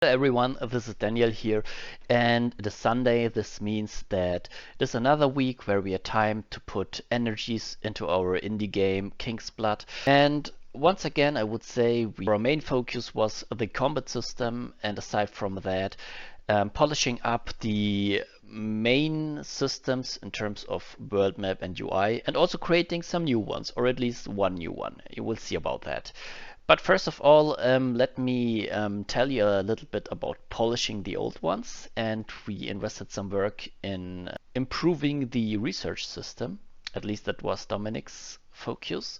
Hello everyone, this is Daniel here, and it is Sunday. This means that it is another week where we had time to put energies into our indie game Kingsblood. And once again, I would say our main focus was the combat system, and aside from that, polishing up the main systems in terms of world map and UI, and also creating some new ones, or at least one new one. You will see about that. But first of all, let me tell you a little bit about polishing the old ones. And we invested some work in improving the research system. At least that was Dominic's focus.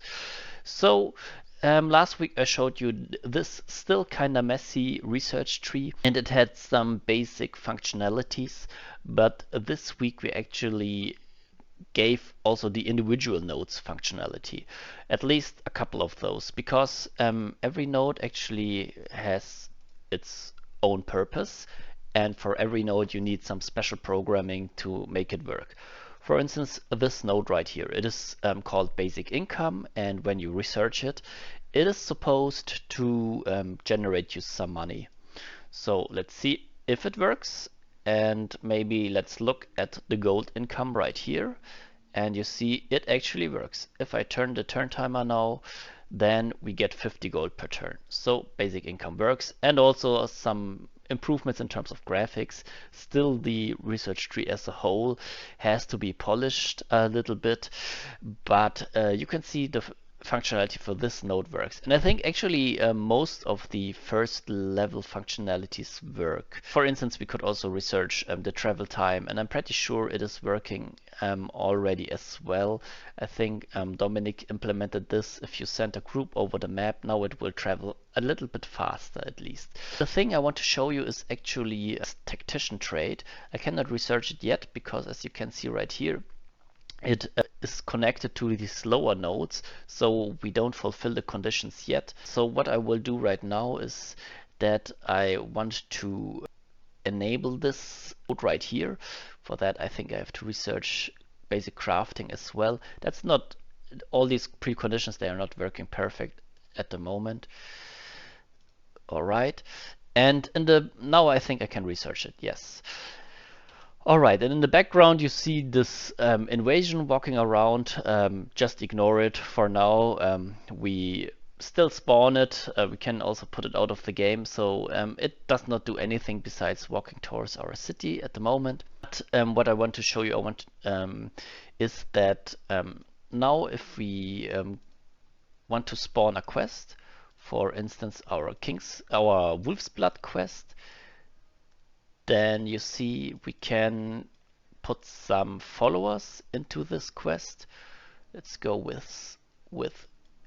So last week I showed you this still kind of messy research tree, and it had some basic functionalities. But this week we actually gave also the individual nodes functionality, at least a couple of those, because every node actually has its own purpose, and for every node you need some special programming to make it work. For instance, this node right here, it is called basic income, and when you research it, it is supposed to generate you some money. So let's see if it works. And maybe let's look at the gold income right here. And you see it actually works. If I turn the turn timer now, then we get 50 gold per turn. So basic income works, and also some improvements in terms of graphics. Still, the research tree as a whole has to be polished a little bit, but you can see the functionality for this node works. And I think actually most of the first level functionalities work. For instance, we could also research the travel time, and I'm pretty sure it is working already as well. I think Dominic implemented this. If you send a group over the map, now it will travel a little bit faster at least. The thing I want to show you is actually a tactician trait. I cannot research it yet because, as you can see right here, it is connected to these lower nodes, so we don't fulfill the conditions yet. So what I will do right now is that I want to enable this node right here. For that, I think I have to research basic crafting as well. That's not all these preconditions, they are not working perfect at the moment. All right, and now I think I can research it. Yes. Alright, and in the background you see this invasion walking around. Just ignore it for now. We still spawn it. We can also put it out of the game, so it does not do anything besides walking towards our city at the moment. But what I want to show you is that now if we want to spawn a quest, for instance our Wolf's Blood quest, then you see we can put some followers into this quest. Let's go with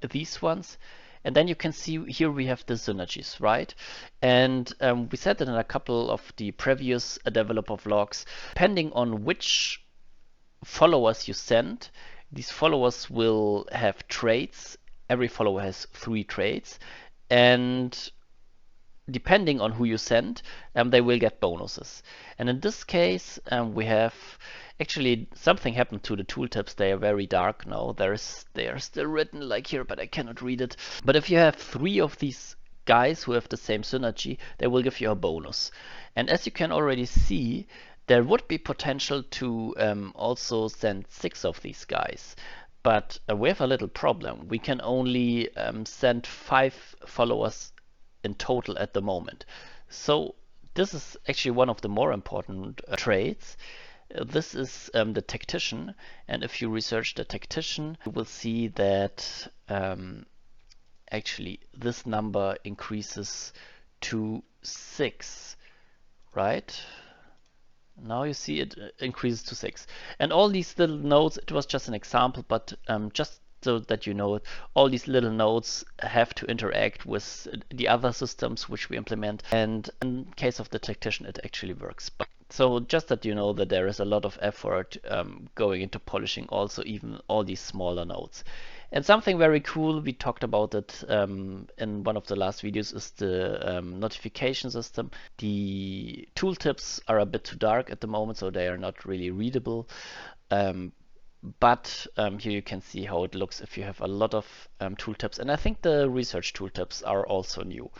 these ones. And then you can see here we have the synergies, right? And we said that in a couple of the previous developer vlogs, depending on which followers you send, these followers will have traits. Every follower has 3 traits. And depending on who you send, they will get bonuses. And in this case, we have actually something happened to the tooltips. They are very dark now. They are still written like here, but I cannot read it. But if you have 3 of these guys who have the same synergy, they will give you a bonus. And as you can already see, there would be potential to also send 6 of these guys. But we have a little problem. We can only send 5 followers in total at the moment. So this is actually one of the more important traits. This is the tactician, and if you research the tactician, you will see that actually this number increases to 6, right? Now you see it increases to 6. And all these little nodes, it was just an example, but just so that you know it, all these little nodes have to interact with the other systems which we implement, and in case of the tactician it actually works. So just that you know that there is a lot of effort going into polishing also even all these smaller nodes. And something very cool, we talked about it in one of the last videos, is the notification system. The tooltips are a bit too dark at the moment, so they are not really readable. But here you can see how it looks if you have a lot of tooltips, and I think the research tooltips are also new.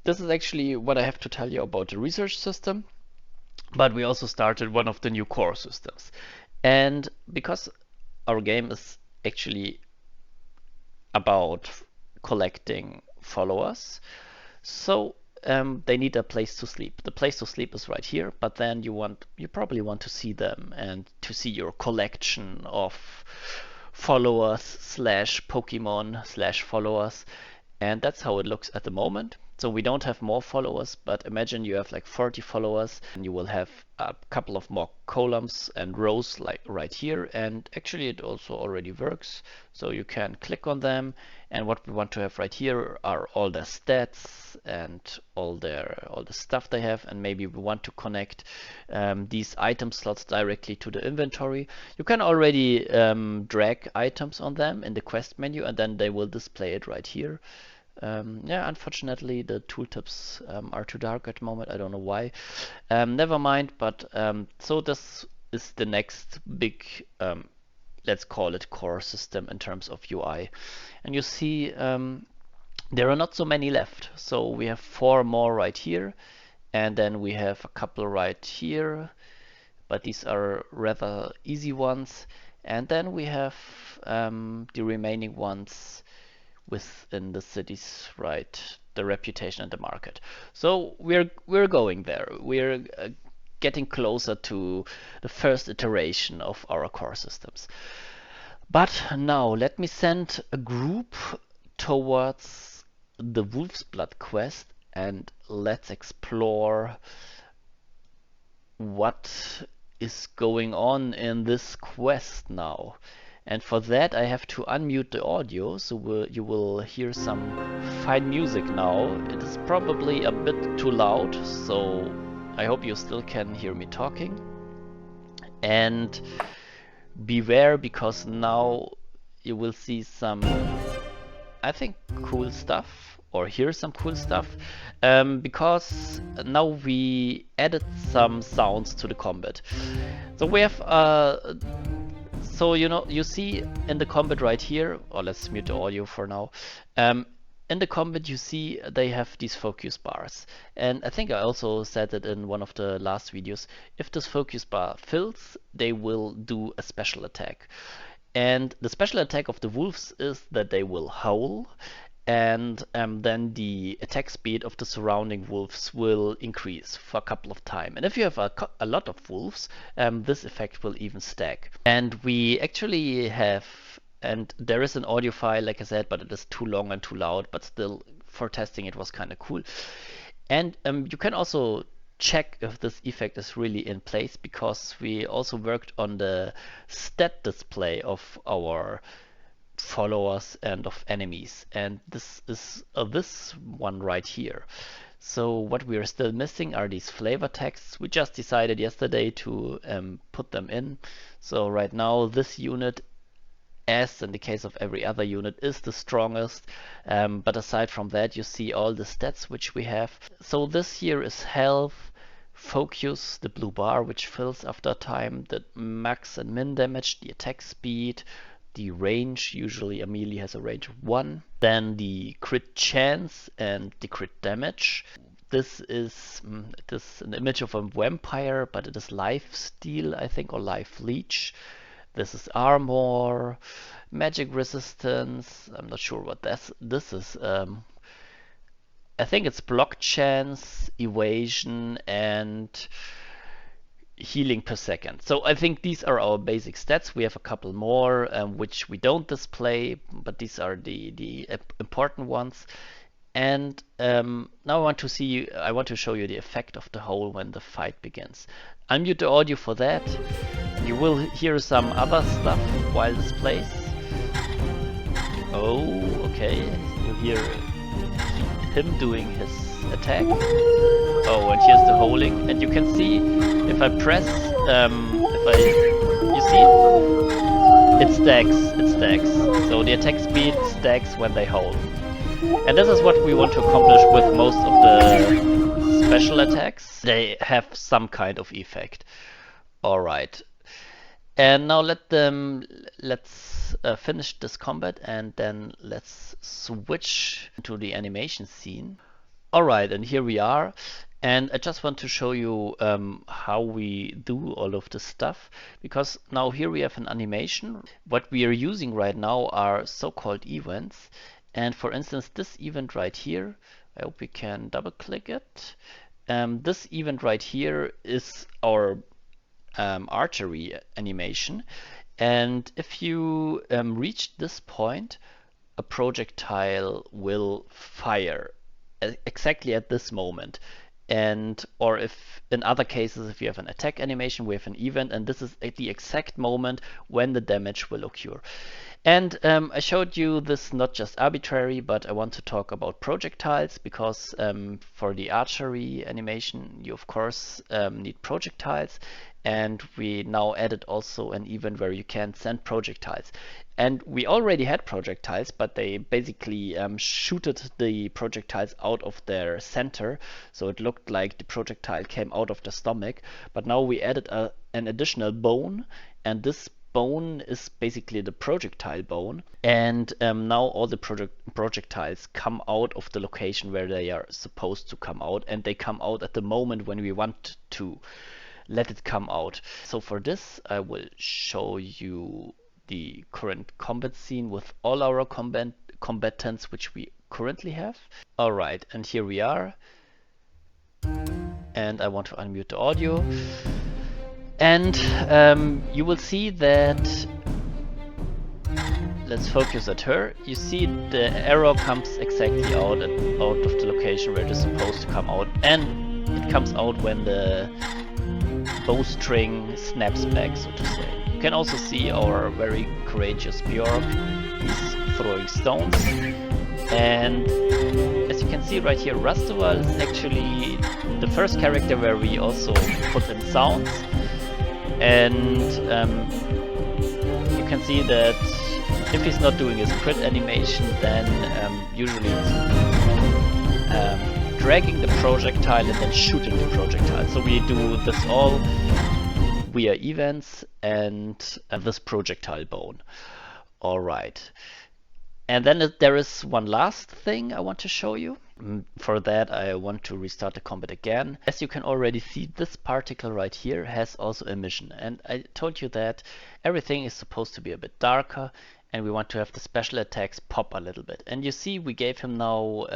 this is actually what I have to tell you about the research system. But we also started one of the new core systems. And because our game is actually about collecting followers, so they need a place to sleep. The place to sleep is right here, but then you probably want to see them and to see your collection of followers slash Pokemon slash followers. And that's how it looks at the moment. So we don't have more followers, but imagine you have like 40 followers and you will have a couple of more columns and rows like right here. And actually it also already works. So you can click on them, and what we want to have right here are all their stats and all the stuff they have. And maybe we want to connect these item slots directly to the inventory. You can already drag items on them in the quest menu, and then they will display it right here. Yeah, unfortunately the tooltips are too dark at the moment. I don't know why. Never mind, but so this is the next big, let's call it core system in terms of UI. And you see there are not so many left. So we have 4 more right here, and then we have a couple right here, but these are rather easy ones. And then we have the remaining ones within the cities, right? The reputation and the market. So we're going there. We're getting closer to the first iteration of our core systems. But now let me send a group towards the Wolf's Blood quest, and let's explore what is going on in this quest now. And for that I have to unmute the audio, so you will hear some fine music now. It is probably a bit too loud, so I hope you still can hear me talking. And beware, because now you will see some, I think, cool stuff, or hear some cool stuff, because now we added some sounds to the combat. So we have so you see in the combat right here, or let's mute the audio for now. In the combat you see they have these focus bars, and I think I also said it in one of the last videos. If this focus bar fills, they will do a special attack. And the special attack of the wolves is that they will howl, and then the attack speed of the surrounding wolves will increase for a couple of times. And if you have a lot of wolves, this effect will even stack. And we actually have, and there is an audio file, like I said, but it is too long and too loud, but still for testing it was kind of cool. And you can also check if this effect is really in place, because we also worked on the stat display of our followers and of enemies, and this is this one right here. So what we are still missing are these flavor texts. We just decided yesterday to put them in. So right now this unit, as in the case of every other unit, is the strongest, but aside from that you see all the stats which we have. So this here is health, focus, the blue bar which fills after time, the max and min damage, the attack speed, the range. Usually a melee has a range of 1. Then the crit chance and the crit damage. This is an image of a vampire, but it is life steal, I think, or life leech. This is armor, magic resistance. I'm not sure what this is. I think it's block chance, evasion, and healing per second. So I think these are our basic stats. We have a couple more which we don't display, but these are the important ones. And now I want to show you the effect of the howl when the fight begins. Unmute the audio for that. You will hear some other stuff while this plays. Oh, okay. You hear him doing his attack. Oh, and here's the howling, and you can see if I press, you see, it stacks. So the attack speed stacks when they howl. And this is what we want to accomplish with most of the special attacks. They have some kind of effect. Alright. And now let's finish this combat, and then let's switch to the animation scene. Alright, and here we are. And I just want to show you how we do all of this stuff, because now here we have an animation. What we are using right now are so-called events. And for instance, this event right here, I hope we can double click it. This event right here is our archery animation. And if you reach this point, a projectile will fire exactly at this moment. And or if in other cases, if you have an attack animation, we have an event, and this is at the exact moment when the damage will occur. And I showed you this not just arbitrary, but I want to talk about projectiles, because for the archery animation you of course need projectiles, and we now added also an event where you can send projectiles. And we already had projectiles, but they basically shooted the projectiles out of their center, so it looked like the projectile came out of the stomach. But now we added an additional bone, and this bone is basically the projectile bone, and now all the projectiles come out of the location where they are supposed to come out, and they come out at the moment when we want to let it come out. So for this I will show you the current combat scene with all our combatants which we currently have. Alright, and here we are, and I want to unmute the audio. And you will see that, let's focus at her. You see the arrow comes exactly out of the location where it is supposed to come out, and it comes out when the bowstring snaps back, so to say. You can also see our very courageous Bjork. He's throwing stones. And as you can see right here, Rastoval is actually the first character where we also put in sounds. And you can see that if he's not doing his crit animation, then usually it's dragging the projectile and then shooting the projectile. So we do this all via events and this projectile bone. Alright. And then there is one last thing I want to show you. For that I want to restart the combat again. As you can already see, this particle right here has also emission, and I told you that everything is supposed to be a bit darker, and we want to have the special attacks pop a little bit. And you see we gave him now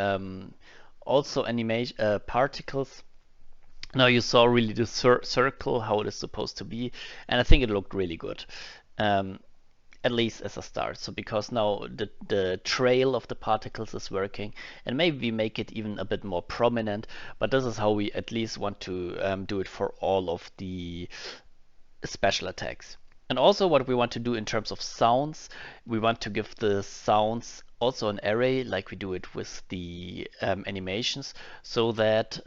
also animation particles. Now you saw really the circle, how it is supposed to be, and I think it looked really good. At least as a start. So because now the trail of the particles is working, and maybe we make it even a bit more prominent, but this is how we at least want to do it for all of the special attacks. And also what we want to do in terms of sounds, we want to give the sounds also an array like we do it with the animations, so that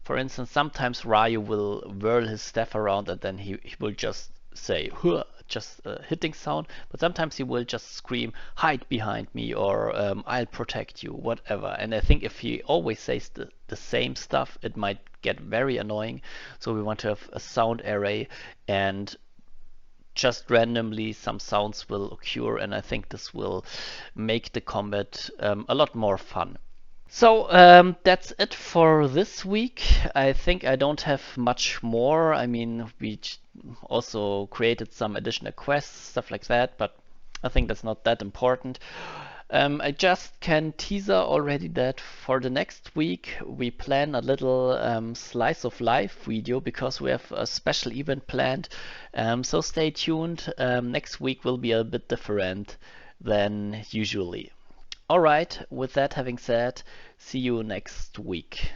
for instance sometimes Ryu will whirl his staff around and then he will just say "Huh," just a hitting sound, but sometimes he will just scream "hide behind me" or "I'll protect you," whatever. And I think if he always says the same stuff, it might get very annoying. So we want to have a sound array, and just randomly some sounds will occur, and I think this will make the combat a lot more fun. So that's it for this week. I think I don't have much more. I mean, we also created some additional quests, stuff like that, but I think that's not that important. I just can teaser already that for the next week we plan a little slice of life video, because we have a special event planned. So stay tuned. Next week will be a bit different than usually. Alright, with that having said, see you next week.